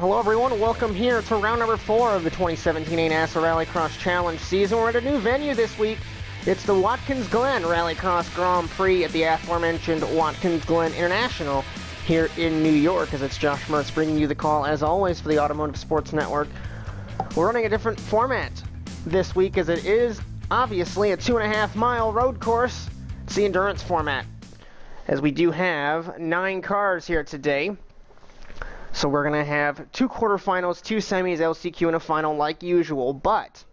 Hello everyone, welcome here to round number 4 of the 2017 NASA RallyCross Challenge season. We're at a new venue this week. It's the Watkins Glen RallyCross Grand Prix at the aforementioned Watkins Glen International here in New York, as it's Josh Mertz bringing you the call as always for the Automotive Sports Network. We're running a different format this week as it is obviously a 2.5 mile road course. It's the endurance format, as we do have 9 cars here today. So we're going to have 2 quarterfinals, 2 semis, LCQ, and a final like usual, but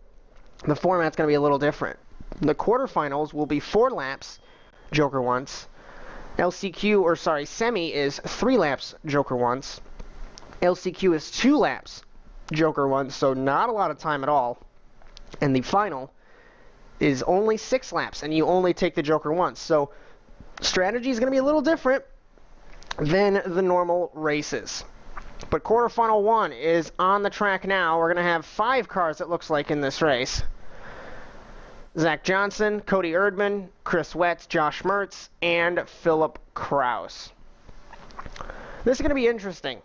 the format's going to be a little different. The quarterfinals will be 4 laps, Joker once. Semi is 3 laps, Joker once. LCQ is 2 laps, Joker once, so not a lot of time at all. And the final is only 6 laps, and you only take the Joker once. So strategy is going to be a little different than the normal races. But quarterfinal 1 is on the track now. We're going to have 5 cars, it looks like, in this race. Zach Johnson, Cody Erdman, Chris Wetz, Josh Mertz, and Philip Kraus. This is going to be interesting.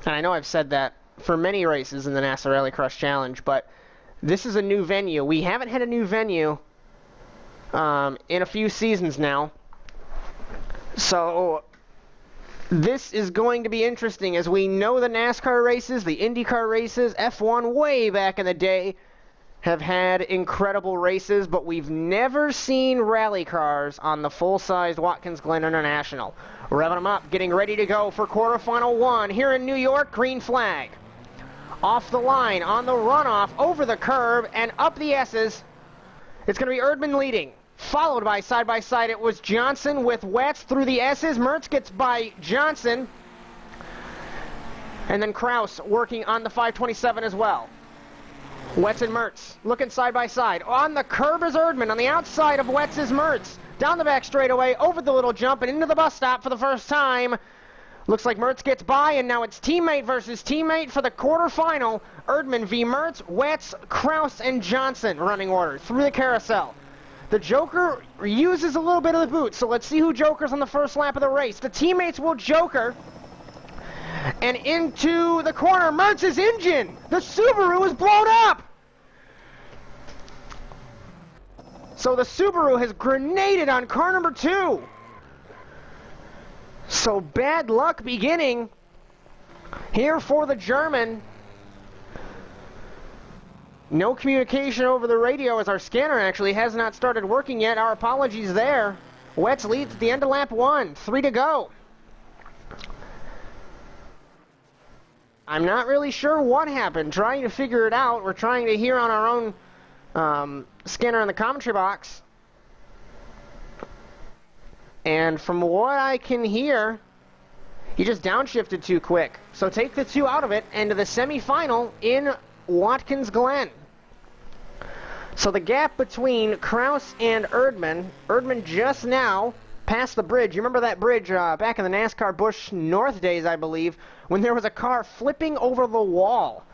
And I know I've said that for many races in the NASA RallyCross Challenge, but this is a new venue. We haven't had a new venue in a few seasons now. So this is going to be interesting, as we know the NASCAR races, the IndyCar races, F1 way back in the day have had incredible races, but we've never seen rally cars on the full-sized Watkins Glen International. Revving them up, getting ready to go for quarterfinal 1 here in New York. Green flag. Off the line, on the runoff, over the curb, and up the S's. It's going to be Erdman leading. Followed by side, it was Johnson with Wetz through the S's. Mertz gets by Johnson. And then Kraus working on the 527 as well. Wetz and Mertz looking side by side. On the curb is Erdman. On the outside of Wetz is Mertz. Down the back straightaway, over the little jump, and into the bus stop for the first time. Looks like Mertz gets by, and now it's teammate versus teammate for the quarterfinal. Erdman v. Mertz, Wetz, Kraus, and Johnson running order through the carousel. The Joker uses a little bit of the boot, so let's see who jokers on the first lap of the race. The teammates will joker. And into the corner, Mertz's engine! The Subaru is blown up! So the Subaru has grenaded on car number 2. So bad luck beginning here for the German. No communication over the radio, as our scanner actually has not started working yet. Our apologies there. Wetz leads at the end of lap 1. 3 to go. I'm not really sure what happened. Trying to figure it out. We're trying to hear on our own scanner in the commentary box. And from what I can hear, he just downshifted too quick. So take the 2 out of it, and to the semifinal in Watkins Glen. So the gap between Kraus and Erdman just now passed the bridge. You remember that bridge back in the NASCAR Busch North days, I believe, when there was a car flipping over the wall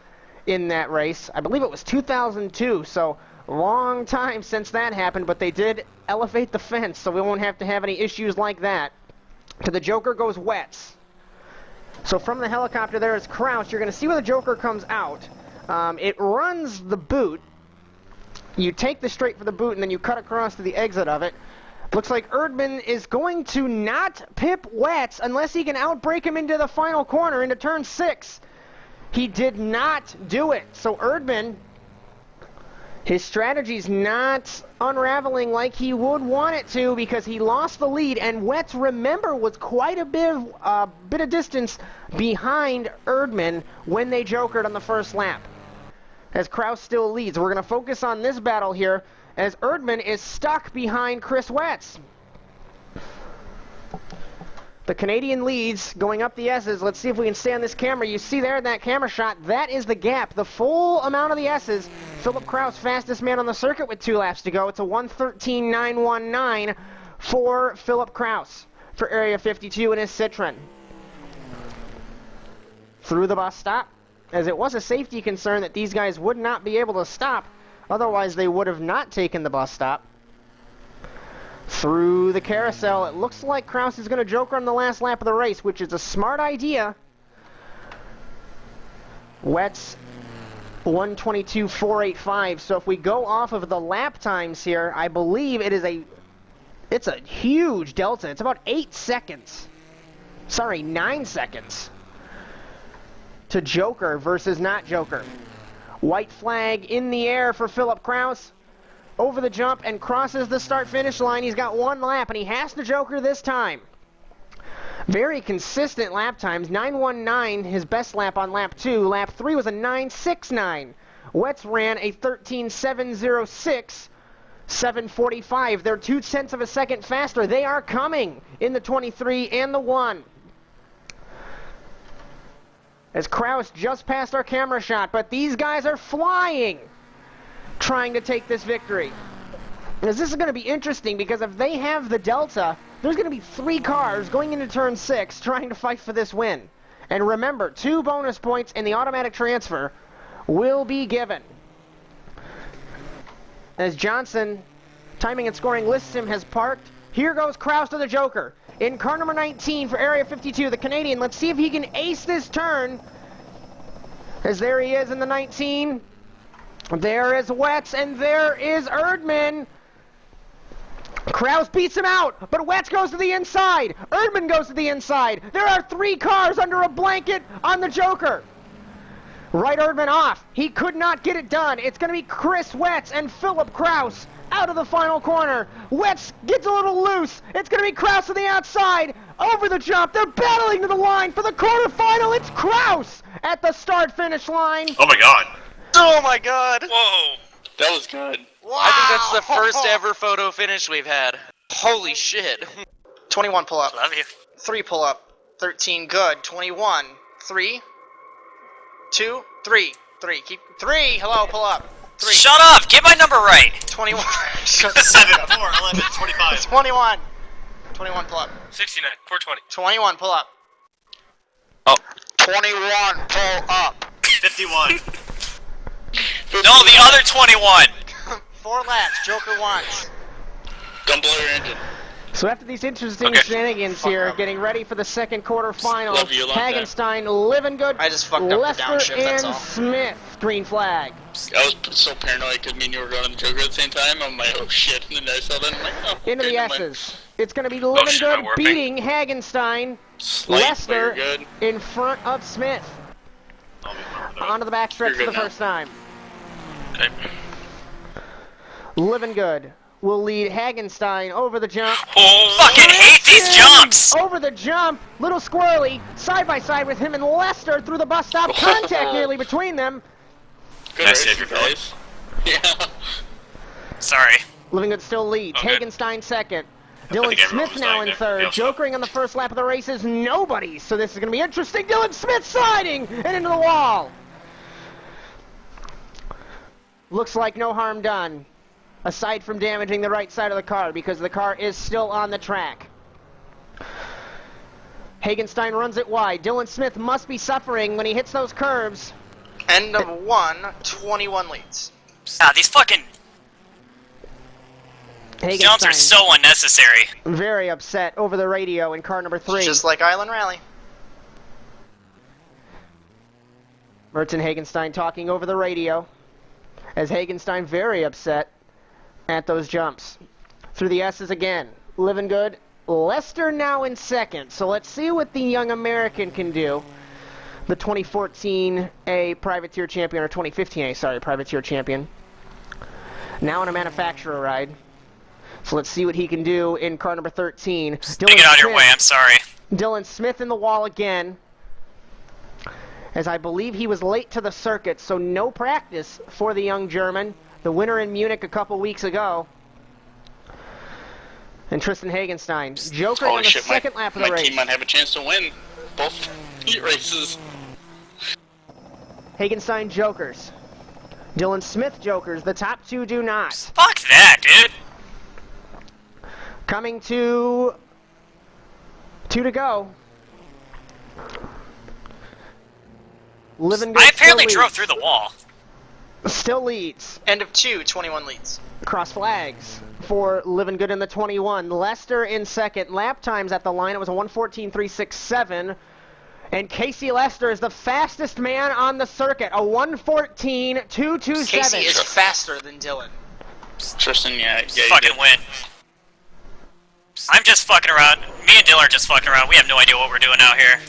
in that race. I believe it was 2002, so long time since that happened, but they did elevate the fence, so we won't have to have any issues like that. To the Joker goes Wetz. So from the helicopter there is Kraus. You're going to see where the Joker comes out. It runs the boot. You take the straight for the boot, and then you cut across to the exit of it. Looks like Erdman is going to not pip Wetz unless he can outbrake him into the final corner, into turn 6. He did not do it. So Erdman, his strategy's not unraveling like he would want it to, because he lost the lead, and Wetz, remember, was quite a bit of distance behind Erdman when they jokered on the first lap, as Kraus still leads. We're going to focus on this battle here, as Erdman is stuck behind Chris Wetz. The Canadian leads going up the S's. Let's see if we can stay on this camera. You see there in that camera shot, that is the gap, the full amount of the S's. Philip Kraus, fastest man on the circuit with 2 laps to go. It's a 1:13.919 for Philip Kraus for Area 52 in his Citroen. Through the bus stop, as it was a safety concern that these guys would not be able to stop. Otherwise, they would have not taken the bus stop. Through the carousel, it looks like Kraus is going to joker on the last lap of the race, which is a smart idea. Wets 122.485. So if we go off of the lap times here, I believe it's a huge delta. It's about 8 seconds. Sorry, 9 seconds to Joker versus not Joker. White flag in the air for Philip Kraus. Over the jump and crosses the start-finish line. He's got 1 lap, and he has to Joker this time. Very consistent lap times. 9:19, his best lap on lap 2. Lap 3 was a 9:69. Wets ran a 13:706. 7:45. They're 0.2 of a second faster. They are coming in the 23 and the 1. As Kraus just passed our camera shot, but these guys are flying, trying to take this victory. As this is going to be interesting because if they have the delta, there's going to be 3 cars going into turn 6 trying to fight for this win. And remember, 2 bonus points in the automatic transfer will be given. As Johnson, timing and scoring lists him, has parked. Here goes Kraus to the Joker. In car number 19 for Area 52, the Canadian. Let's see if he can ace this turn. As there he is in the 19. There is Wets, and there is Erdman. Kraus beats him out, but Wets goes to the inside. Erdman goes to the inside. There are 3 cars under a blanket on the Joker. Right Erdman off. He could not get it done. It's going to be Chris Wets and Philip Kraus out of the final corner. Wets gets a little loose. It's going to be Kraus on the outside. Over the jump. They're battling to the line for the quarterfinal. It's Kraus at the start-finish line. Oh my god. Oh my god. Whoa. That was good. Wow. I think that's the first ever photo finish we've had. Holy shit. 21 pull up. Love you. 3 pull up. 13 good. 21. 3. 2. 3. 3. Keep 3. Hello, pull up. 3. Shut up! Get my number right! 21. 7, 4, 11, 25. 21. 21 pull up. 69, 420. 21 pull up. Oh. 21 pull up. 51. No, the other 21! 4 laps. Joker wants. Don't blow your engine. So after these interesting Okay. shenanigans here, getting ready for the second quarter final, Love you a lot, Hagenstein, living good. I just fucked up the Lester downshift, that's and all. Smith, green flag. I was so paranoid because me and you were going to the Joker at the same time. I'm like, oh shit. And then I saw that and I'm like, oh. Into okay, the never mind. S's. It's going to be living shit, good I'm warping. beating Hagenstein. Slight, Lester but you're good. in front of Smith. I'll be fine with that. Onto the backstretch You're for the good now. first time. Okay. Living good will lead Hagenstein over the jump. Oh, fucking hate these jumps! Over the jump, little squirrely, side by side with him and Lester through the bus stop. Contact nearly between them. Good Nice race, save, guys. Yeah. Sorry. Living good still leads. Okay. Hagenstein second. think Dylan everyone Smith was now dying in there. third. Yeah. Jokering on the first lap of the race is nobody. So this is going to be interesting. Dylan Smith sliding and into the wall. Looks like no harm done, aside from damaging the right side of the car because the car is still on the track. Hagenstein runs it wide. Dylan Smith must be suffering when he hits those curves. End of 1. 21 leads. Ah, these fucking jumps are so unnecessary. very upset over the radio in car number 3. Just like Island Rally. Merton Hagenstein talking over the radio as Hagenstein very upset at those jumps. Through the S's again. Living good. Lester now in second. So let's see what the young American can do. The 2014 A Privateer Champion, or 2015 A, sorry, Privateer Champion. Now on a manufacturer ride. So let's see what he can do in car number 13. Take it out of your way, I'm sorry. Dylan Smith in the wall again. As I believe he was late to the circuit, so no practice for the young German. The winner in Munich a couple weeks ago. And Tristan Hagenstein. Joker on the second lap of the my race. team might have a chance to win both heat races. Hagenstein jokers. Dylan Smith jokers. The top 2 do not. Fuck that, dude. Coming to 2 to go. Living good I apparently still drove leads. through the wall. Still leads. End of 2. 21 leads. Cross flags for Living Good in the 21. Lester in second. Lap times at the line, it was a 1:14.367. And Casey Lester is the fastest man on the circuit, a 1:14.227. Casey is faster than Dylan. Tristan, yeah, you Fucking did. win. I'm just fucking around. Me and Dylan are just fucking around. We have no idea what we're doing out here.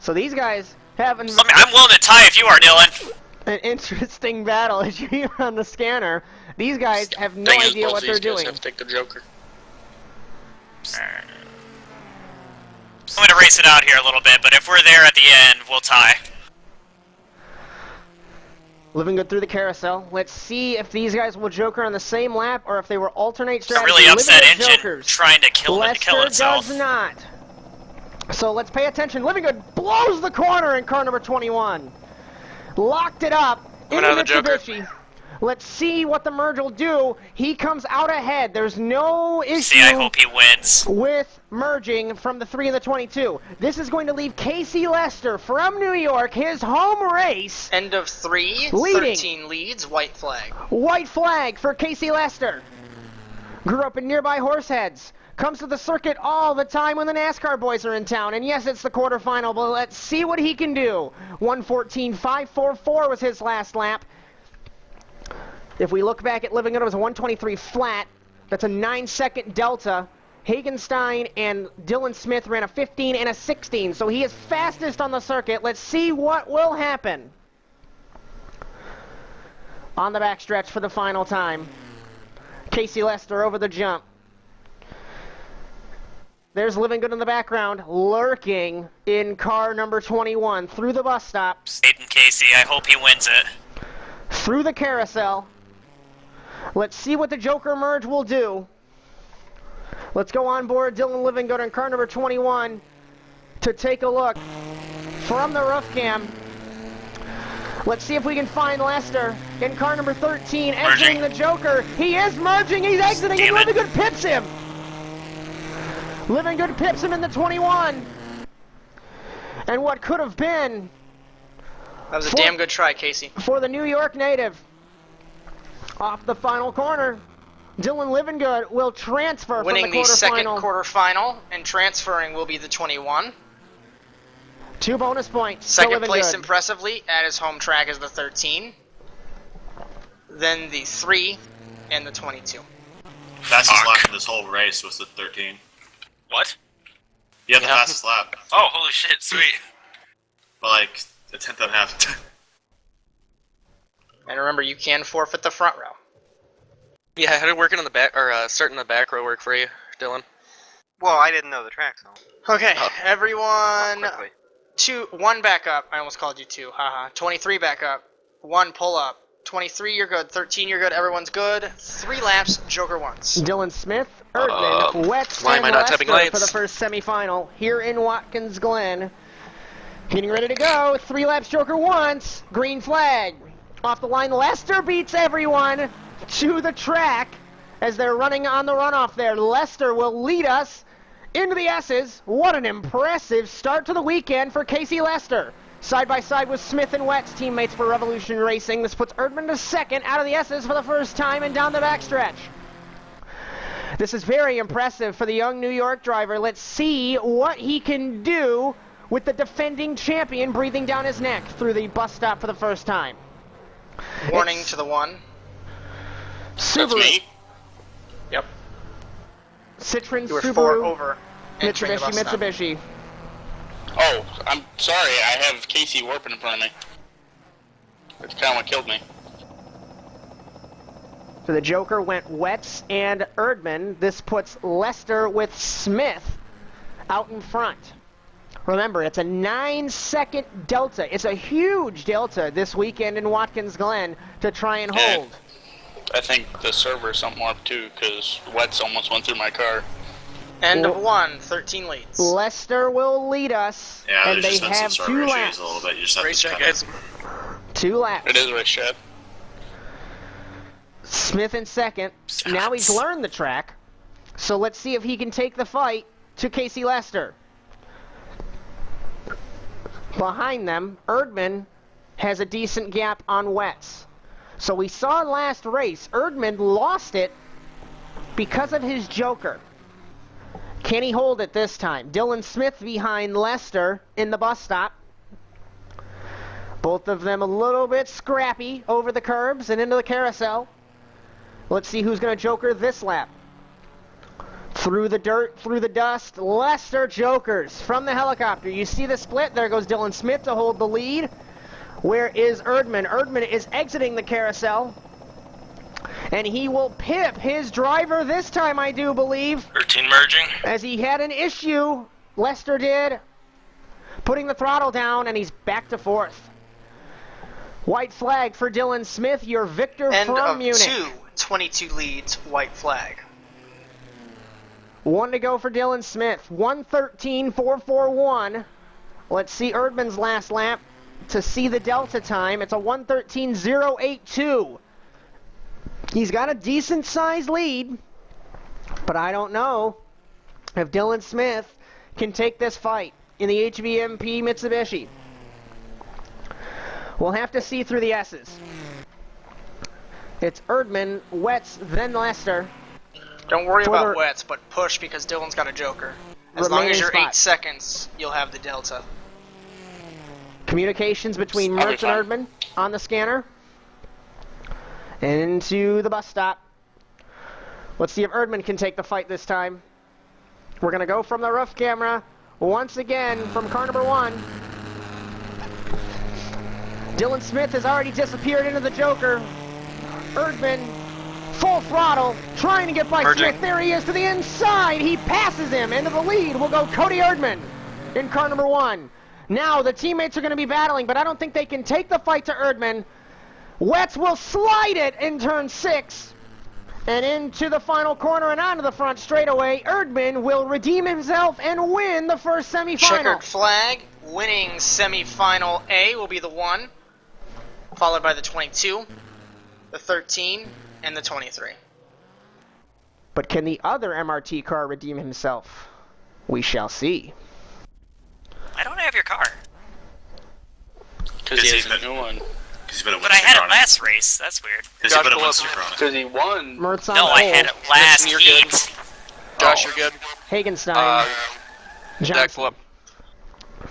So these guys have an I'm willing to tie if you are, Dylan. interesting battle as you hear on the scanner. These guys have no Thing is, idea both what these they're guys doing. have to take the Joker. I'm gonna race it out here a little bit, but if we're there at the end, we'll tie. Living good through the carousel. Let's see if these guys will joker on the same lap or if they will alternate It's a strategy. really upset Living Good engine jokers. trying to kill Lester itself. does not. So let's pay attention. Living Good blows the corner in car number 21. Locked it up in Coming out of the Joker. Mitsubishi. Let's see what the merge will do. He comes out ahead. There's no issue See, I hope he wins. with merging from the 3 and the 22. This is going to leave Casey Lester from New York, his home race. End of 3, Leading. 13 leads, white flag. White flag for Casey Lester. Grew up in nearby Horseheads. Comes to the circuit all the time when the NASCAR boys are in town. And yes, it's the quarterfinal, but let's see what he can do. 1:14.544 was his last lap. If we look back at Living Good, it was a 1:23 flat. That's a 9-second delta. Hagenstein and Dylan Smith ran a 15 and a 16, so he is fastest on the circuit. Let's see what will happen. On the backstretch for the final time. Casey Lester over the jump. There's Living Good in the background, lurking in car number 21 through the bus stop, Aiden Casey, I hope he wins it. through the carousel. Let's see what the Joker merge will do. Let's go on board Dylan Living Good in car number 21 to take a look from the roof cam. Let's see if we can find Lester in car number 13 exiting the Joker. He is merging, he's exiting, and Damn it. Living Good pips him. Living Good pips him in the 21. And what could have been That was a damn good try, Casey. for the New York native. Off the final corner, Dylan Living Good will transfer Winning from the the second quarterfinal. quarterfinal and transferring will be the 21. 2 bonus points. to Second Living place Good. impressively at his home track is the 13. Then the 3 and the 22. Fastest lap in this whole race was the 13. What? You had the fastest lap, Oh, holy shit, sweet. but like a tenth and a half. And remember, you can forfeit the front row. Yeah, how did working on the back, or starting the back row work for you, Dylan? Well, I didn't know the track, so. Okay, Oh. everyone. Quickly. 1 back up. I almost called you 2. Haha. 23 back up. 1 pull up. 23, you're good. 13, you're good. Everyone's good. 3 laps. Joker once. Dylan Smith, Erdman, Wetz, why and am I not tapping Lester for lights? the first semifinal here in Watkins Glen. Getting ready to go. 3 laps Joker once. Green flag. Off the line, Lester beats everyone to the track as they're running on the runoff there. Lester will lead us into the S's. What an impressive start to the weekend for Casey Lester. Side by side with Smith and Wetz, teammates for Revolution Racing. This puts Erdman to second out of the S's for the first time and down the backstretch. This is very impressive for the young New York driver. Let's see what he can do with the defending champion breathing down his neck through the bus stop for the first time. Warning It's to the 1. That's Subaru, me. Yep. Citroen, You were Subaru, 4 over. entering the Mitsubishi, bus stop. Mitsubishi. Oh, I'm sorry. I have Casey warping in front of me. That's kind of what killed me. So the Joker went Wetz and Erdman. This puts Lester with Smith out in front. Remember, it's a 9-second delta. It's a huge delta this weekend in Watkins Glen to try and Yeah. hold. I think the server's something up too, because Wetz almost went through my car. End of 1. 13 leads. Lester will lead us, Yeah, and there's they just been some have server 2 issues laps. a little bit. You just have Race to check, kind guys. 2 laps. It is race chat. Smith in second. Now he's learned the track. So let's see if he can take the fight to Casey Lester. Behind them, Erdman has a decent gap on Wetz. So we saw last race, Erdman lost it because of his Joker. Can he hold it this time? Dylan Smith behind Lester in the bus stop. Both of them a little bit scrappy over the curbs and into the carousel. Let's see who's going to joker this lap. Through the dirt, through the dust, Lester jokers from the helicopter. You see the split? There goes Dylan Smith to hold the lead. Where is Erdman? Erdman is exiting the carousel. And he will pip his driver this time, I do believe. 13 merging. As he had an issue, Lester did, putting the throttle down, and he's back to fourth. White flag for Dylan Smith, your victor End from of Munich. 22 leads, white flag. 1 to go for Dylan Smith. 1:13.441. Let's see Erdman's last lap to see the delta time. It's a 1:13.082. He's got a decent-sized lead, but I don't know if Dylan Smith can take this fight in the HVMP Mitsubishi. We'll have to see through the S's. It's Erdman, Wetz, then Lester. Don't worry For about the- Wets, but push because Dylan's got a joker. As long as Remaining you're spot. 8 seconds, you'll have the delta. Communications between I'll be Mertz and Erdman on the scanner. And into the bus stop. Let's see if Erdman can take the fight this time. We're going to go from the roof camera once again from car number 1. Dylan Smith has already disappeared into the joker. Erdman, full throttle, trying to get by Merging. Smith. There he is to the inside. He passes him into the lead. We'll go Cody Erdman in car number 1. Now the teammates are going to be battling, but I don't think they can take the fight to Erdman. Wetz will slide it in turn 6. And into the final corner and onto the front straightaway. Erdman will redeem himself and win the first semifinal. Checkered flag, winning semifinal A will be the 1, followed by the 22, the 13, and the 23. But can the other MRT car redeem himself? We shall see. I don't have your car. Because he has a new one. Because he's been a But I had it last race. That's weird. Because he's been a Josh, Winston on it. Because he won. Mertz on No, I had it pole. last You're good. heat. Josh, you're good. Hagenstein. Zach, Johnson. pull up. A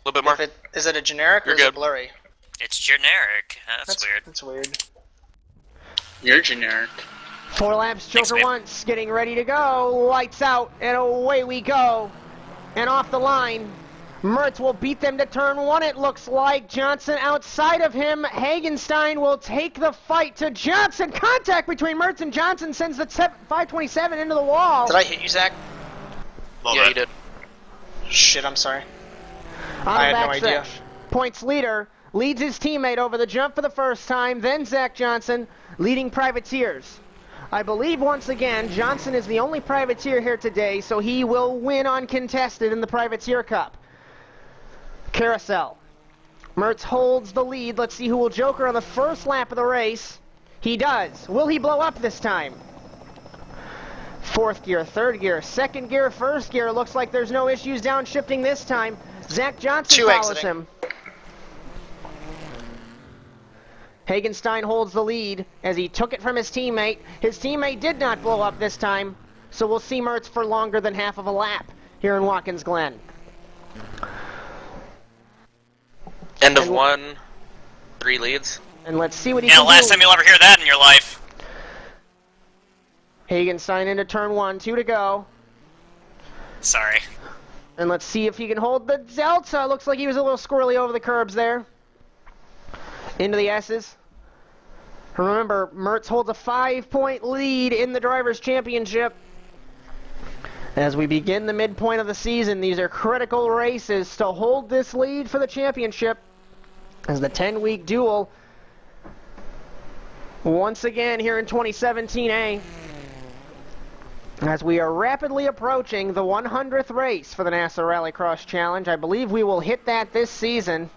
little bit more. Is it a generic or You're is it good. blurry? It's generic. That's weird. That's weird. You're generic. 4 laps, Thanks, joker babe. once, getting ready to go. Lights out, and away we go. And off the line. Mertz will beat them to turn 1, it looks like. Johnson outside of him. Hagenstein will take the fight to Johnson. Contact between Mertz and Johnson sends the 527 into the wall. Did I hit you, Zach? Yeah, you did. Shit, I'm sorry. On I the had no backstretch. idea. Points leader leads his teammate over the jump for the first time, then Zach Johnson leading privateers. I believe once again Johnson is the only privateer here today, so he will win uncontested in the Privateer Cup. Carousel. Mertz holds the lead. Let's see who will joker on the first lap of the race. He does. Will he blow up this time? 4th gear, 3rd gear, 2nd gear, 1st gear. Looks like there's no issues downshifting this time. Zach Johnson 2 follows exiting. him. Hagenstein holds the lead as he took it from his teammate. His teammate did not blow up this time, so we'll see Mertz for longer than half of a lap here in Watkins Glen. End of And- 1, 3 leads. And let's see what he Yeah, can last do. time you'll ever hear that in your life. Hagenstein into turn 1, 2 to go. Sorry. And let's see if he can hold the delta. Looks like he was a little squirrely over the curbs there. Into the S's. Remember, Mertz holds a 5-point lead in the Drivers' Championship. As we begin the midpoint of the season, these are critical races to hold this lead for the championship. As the 10-week duel, once again here in 2017A. As we are rapidly approaching the 100th race for the NASA RallyCross Challenge. I believe we will hit that this season.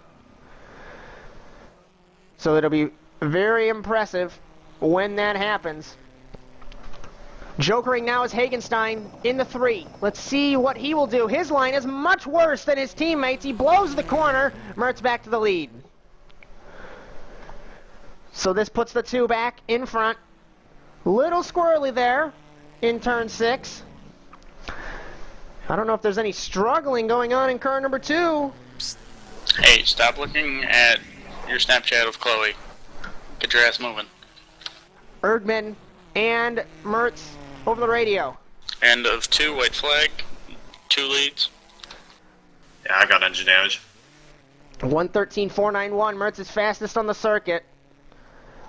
So it'll be very impressive when that happens. Jokering now is Hagenstein in the 3. Let's see what he will do. His line is much worse than his teammates. He blows the corner. Mertz back to the lead. So this puts the 2 back in front. Little squirrely there in turn 6. I don't know if there's any struggling going on in car number 2. Hey, stop looking at your Snapchat of Chloe. Get your ass moving. Erdman and Mertz over the radio. End of 2, white flag. 2 leads. Yeah, I got engine damage. 113.491. Mertz is fastest on the circuit.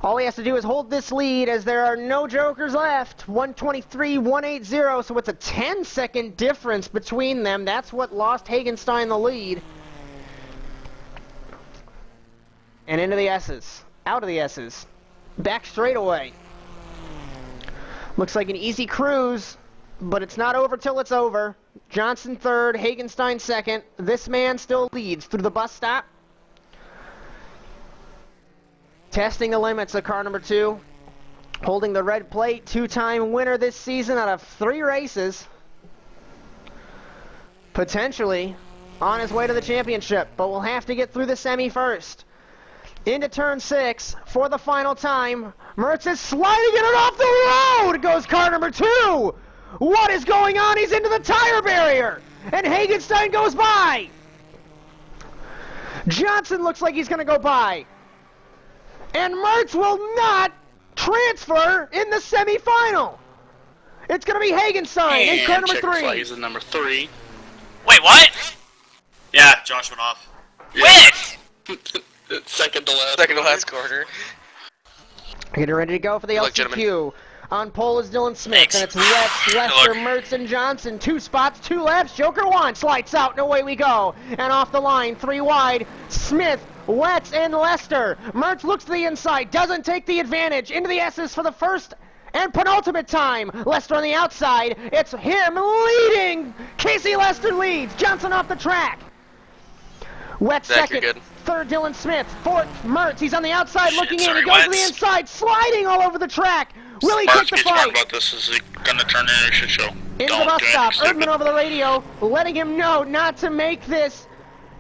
All he has to do is hold this lead as there are no jokers left. 123.180, so it's a 10-second difference between them. That's what lost Hagenstein the lead. And into the S's. Out of the S's. Back straightaway. Looks like an easy cruise, but it's not over till it's over. Johnson third, Hagenstein second. This man still leads through the bus stop. Testing the limits of car number 2. Holding the red plate, 2-time winner this season out of 3 races. Potentially on his way to the championship, but we'll have to get through the semi first. Into turn 6 for the final time. Mertz is sliding it off the road! Goes car number 2! What is going on? He's into the tire barrier! And Hagenstein goes by! Johnson looks like he's going to go by. And Mertz will not transfer in the semi-final. It's going to be Hagenstein in car number 3. Flags at number 3. Wait, what? Yeah, Josh went off. When? Second to last. Second to last quarter. Getting ready to go for the Good luck, LCQ. On pole is Dylan Smith, Thanks. and it's Wetz, Lester, Mertz, and Johnson. 2 spots, 2 laps. Joker 1 slides out, and away we go. And off the line, 3 wide. Smith, Wetz, and Lester. Mertz looks to the inside, doesn't take the advantage. Into the S's for the first and penultimate time. Lester on the outside. It's him leading. Casey Lester leads. Johnson off the track. Wetz Zach, second. you're good. Third, Dylan Smith. Fourth, Mertz. He's on the outside Shit, looking in. sorry, He goes to the Wetz. inside, sliding all over the track. Will he take the Smart fight? about this. Is it gonna turn into a shit show? Into the bus stop. Erdman over the radio, letting him know not to make this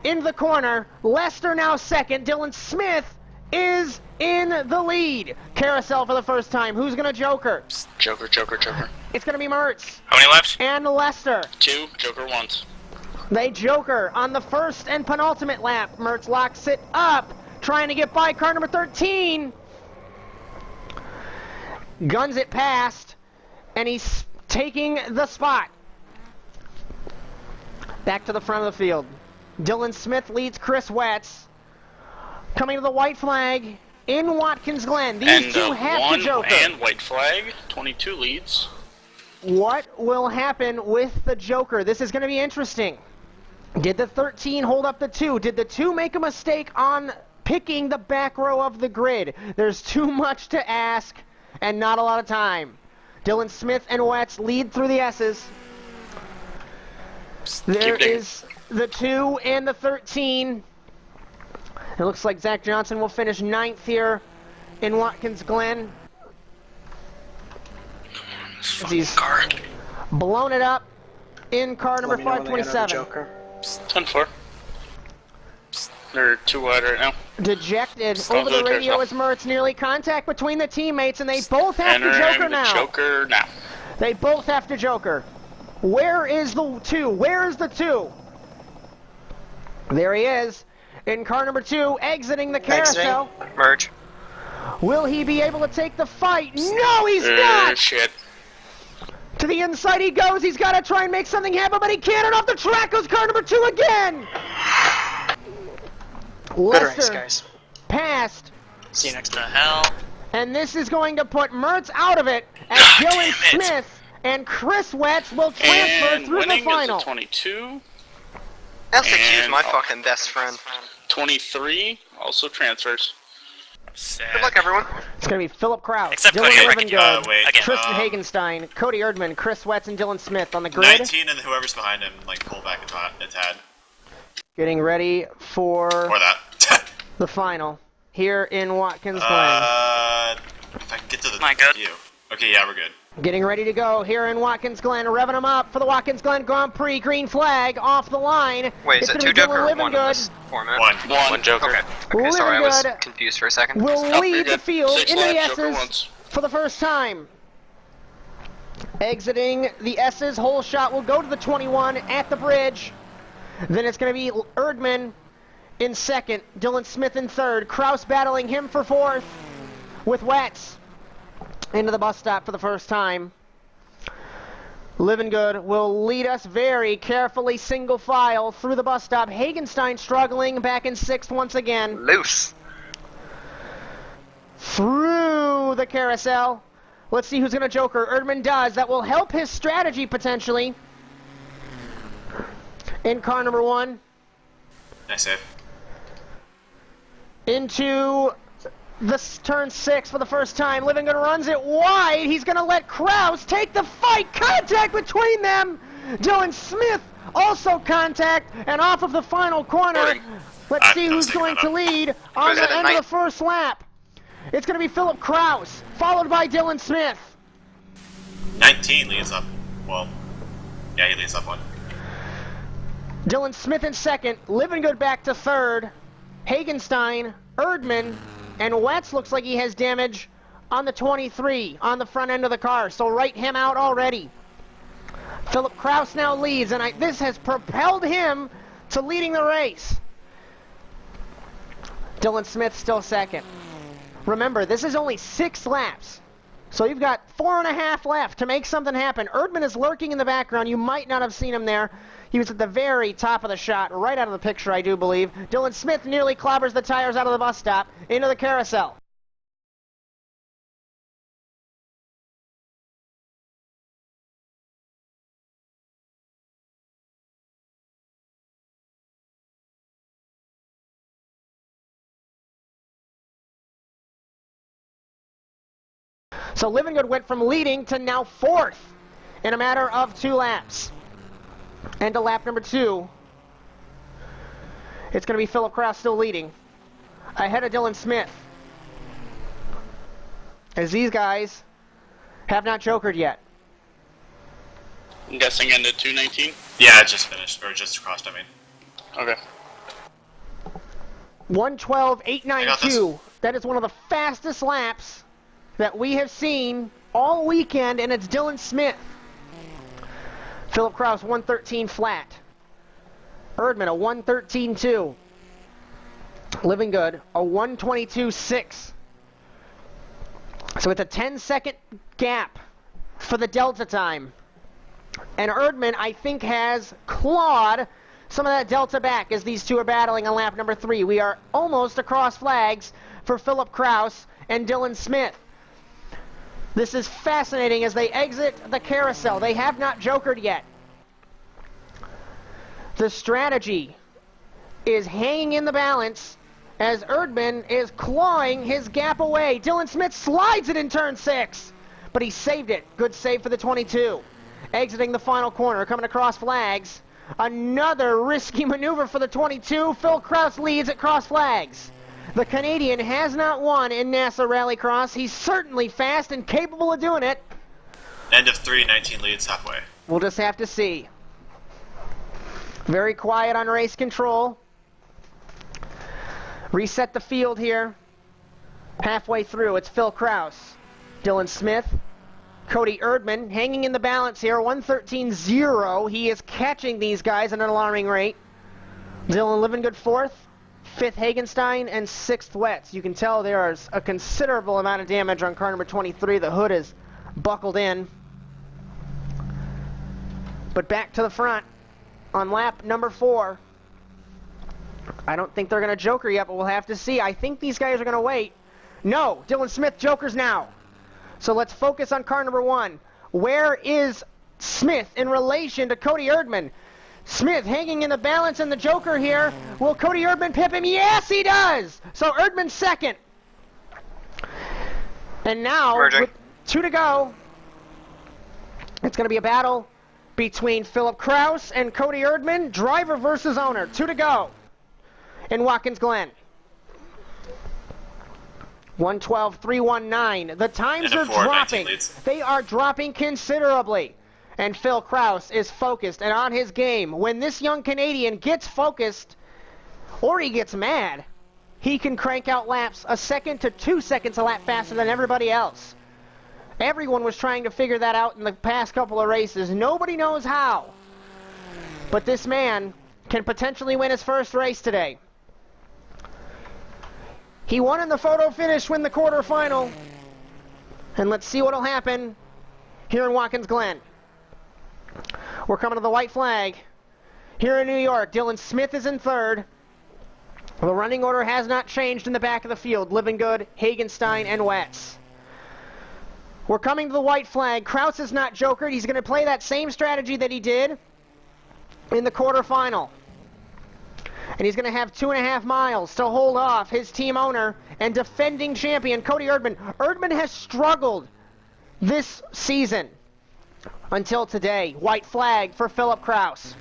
into the corner. Lester now second. Dylan Smith is in the lead. Carousel for the first time. Who's gonna joker? Joker, Joker, Joker. It's gonna be Mertz How many laps? and Lester. 2, Joker once. They joker on the first and penultimate lap. Mertz locks it up, trying to get by car number 13. Guns it past, and he's taking the spot. Back to the front of the field. Dylan Smith leads Chris Wetz. Coming to the white flag in Watkins Glen. These And two have to 1 joker. and white flag. 22 leads. What will happen with the joker? This is going to be interesting. Did the 13 hold up the 2? Did the 2 make a mistake on picking the back row of the grid? There's too much to ask and not a lot of time. Dylan Smith and Wetz lead through the S's. There is the 2 and the 13. It looks like Zach Johnson will finish 9th here in Watkins Glen. As he's blown it up in car number 527. 10-4. They're 2 wide right now. Dejected Stop over the the radio carousel. as Mertz nearly contact between the teammates, and they both have to Entering joker the now. Joker now. They both have to joker. Where is the 2? Where is the 2? There he is in car number 2, exiting the carousel. Merge. Will he be able to take the fight? No, he's not! Shit. To the inside he goes. He's got to try and make something happen, but he can't. And off the track goes car number 2 again. Good race, Lester guys. passed, See you next The time. hell? and this is going to put Mertz out of it as God Dylan damn it. Smith and Chris Wetz will transfer And through the winning final. is a 22. LCQ is And- my fucking best friend. 23 also transfers. Sad. Good luck, everyone. It's going to be Philip Kraus, Except Dylan Cody Erdman. Livengood, Wait. Again. Tristan Hagenstein, Cody Erdman, Chris Wetz, and Dylan Smith on the grid. 19 and whoever's behind him, like, pull back a tad. Getting ready for Or that. the final here in Watkins Glen. If I can get to the Am I good? view. Okay, yeah, we're good. Getting ready to go here in Watkins Glen, revving them up for the Watkins Glen Grand Prix. Green flag off the line. Wait, is It's it gonna 2 be Joker or Dylan 1 in Livengood. this format? One Joker. Okay. Okay, sorry, I was Livengood confused for a second. will you're lead the good. field 6 into the laps, Joker S's once. for the first time. Exiting the S's, whole shot will go to the 21 at the bridge. Then it's going to be Erdman in second, Dylan Smith in third, Kraus battling him for fourth with Wetz into the bus stop for the first time. Living Good will lead us very carefully, single file through the bus stop. Hagenstein struggling back in sixth once again. Loose. Through the carousel. Let's see who's going to joker. Erdman does. That will help his strategy potentially. In car number one. Nice save. Into the turn 6 for the first time. Living Good runs it wide. He's going to let Kraus take the fight. Contact between them. Dylan Smith also contact. And off of the final corner. Let's see who's going to lead on the end of the first lap. It's going to be Philip Kraus, followed by Dylan Smith. 19 leads up. Well, yeah, he leads up one. Dylan Smith in second. Living Good back to third. Hagenstein, Erdman, and Wetz looks like he has damage on the 23 on the front end of the car, so write him out already. Philip Kraus now leads, and this has propelled him to leading the race. Dylan Smith still second. Remember, this is only 6 laps, so you've got 4.5 left to make something happen. Erdman is lurking in the background. You might not have seen him there. He was at the very top of the shot, right out of the picture, I do believe. Dylan Smith nearly clobbers the tires out of the bus stop into the carousel. So Living Good went from leading to now 4th in a matter of 2 laps. And to lap number 2, it's going to be Philip Kraus still leading, ahead of Dylan Smith, as these guys have not jokered yet. I'm guessing into 219? Yeah, it just finished, or just crossed, I mean. Okay. 1:12.892. That is one of the fastest laps that we have seen all weekend, and it's Dylan Smith. Philip Kraus, 1:13 flat. Erdman, a 1:13.2. Living Good, a 1:22.6. So it's a 10-second gap for the delta time. And Erdman, I think, has clawed some of that delta back as these two are battling on lap number 3. We are almost across flags for Philip Kraus and Dylan Smith. This is fascinating as they exit the carousel. They have not jokered yet. The strategy is hanging in the balance as Erdman is clawing his gap away. Dylan Smith slides it in turn 6, but he saved it. Good save for the 22. Exiting the final corner, coming across flags. Another risky maneuver for the 22. Phil Kraus leads at cross flags. The Canadian has not won in NASA Rallycross. He's certainly fast and capable of doing it. End of 3, 19 leads halfway. We'll just have to see. Very quiet on race control. Reset the field here. Halfway through, it's Phil Kraus, Dylan Smith, Cody Erdman hanging in the balance here, 1:13.0. He is catching these guys at an alarming rate. Dylan Living Good 4th, 5th Hagenstein, and 6th Wetz. You can tell there's a considerable amount of damage on car number 23. The hood is buckled in. But back to the front on lap number 4. I don't think they're going to joker yet, but we'll have to see. I think these guys are going to wait. No, Dylan Smith jokers now. So let's focus on car number 1. Where is Smith in relation to Cody Erdman? Smith hanging in the balance in the joker here. Will Cody Erdman pip him? Yes, he does! So Erdman second. And now, with 2 to go, it's going to be a battle between Philip Kraus and Cody Erdman. Driver versus owner. 2 to go in Watkins Glen. 1:12.319. The times are dropping. They are dropping considerably. And Phil Kraus is focused and on his game. When this young Canadian gets focused, or he gets mad, he can crank out laps 1 second to 2 seconds a lap faster than everybody else. Everyone was trying to figure that out in the past couple of races. Nobody knows how. But this man can potentially win his first race today. He won in the photo finish, win the quarterfinal. And let's see what'll happen here in Watkins Glen. We're coming to the white flag. Here in New York, Dylan Smith is in third. The running order has not changed in the back of the field. Livingood, Hagenstein, and Wetz. We're coming to the white flag. Kraus is not jokered. He's going to play that same strategy that he did in the quarterfinal. And he's going to have 2.5 miles to hold off his team owner and defending champion, Cody Erdman. Erdman has struggled this season until today. White flag for Philip Kraus.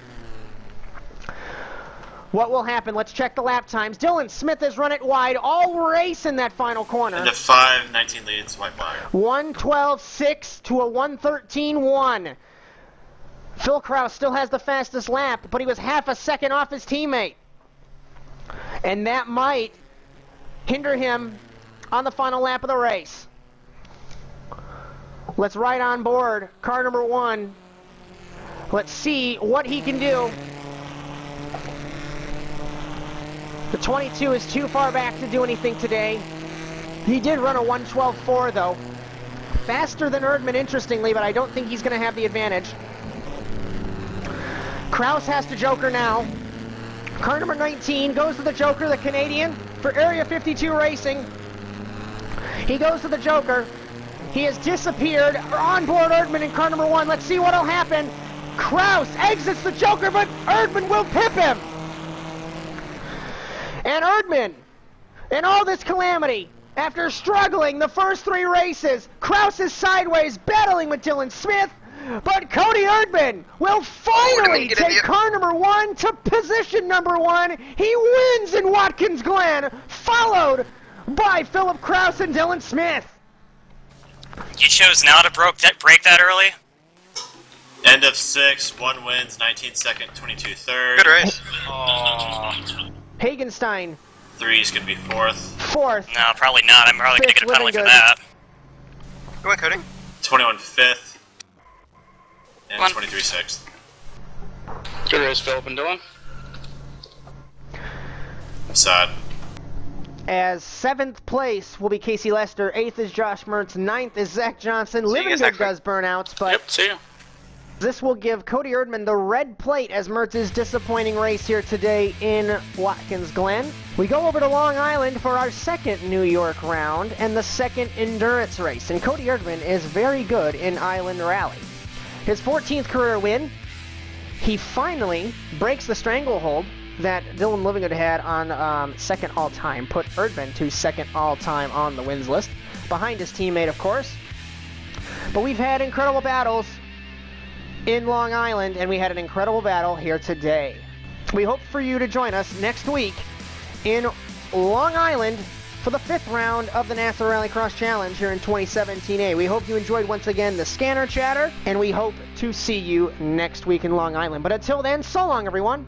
What will happen? Let's check the lap times. Dylan Smith has run it wide all race in that final corner. Into 5:19 leads, white flag. 1:12.6 to a 1:13.1. Phil Kraus still has the fastest lap, but he was half a second off his teammate. And that might hinder him on the final lap of the race. Let's ride on board car number 1. Let's see what he can do. The 22 is too far back to do anything today. He did run a 1:12.4 though. Faster than Erdman, interestingly, but I don't think he's going to have the advantage. Kraus has to joker now. Car number 19 goes to the joker, the Canadian, for Area 52 Racing. He goes to the joker. He has disappeared on board Erdman in car number 1. Let's see what'll happen. Kraus exits the joker, but Erdman will pip him. And Erdman, in all this calamity, after struggling the first 3 races, Kraus is sideways battling with Dylan Smith, but Cody Erdman will finally take car number 1 to position number 1. He wins in Watkins Glen, followed by Philip Kraus and Dylan Smith. You chose now to break that early? End of 6, 1 wins, 19 second, 22 third. Good race. Hagenstein. 3 is going to be 4th. 4th. No, probably not. I'm probably going to get a penalty for that. Go on, Cody. 21 5th. And Come on. 23 6th. Good race, Philip and Dylan. I'm sad. As 7th place will be Casey Lester, 8th is Josh Mertz, 9th is Zach Johnson. See you guys Livingood next week. does burnouts, but Yep, see you. this will give Cody Erdman the red plate as Mertz's disappointing race here today in Watkins Glen. We go over to Long Island for our second New York round and the second endurance race. And Cody Erdman is very good in Island Rally. His 14th career win. He finally breaks the stranglehold that Dylan Livingood had on second all-time. Put Erdman to second all-time on the wins list. Behind his teammate, of course. But we've had incredible battles in Long Island, and we had an incredible battle here today. We hope for you to join us next week in Long Island for the 5th round of the NASA RallyCross Challenge here in 2017A. We hope you enjoyed once again the scanner chatter, and we hope to see you next week in Long Island. But until then, so long everyone.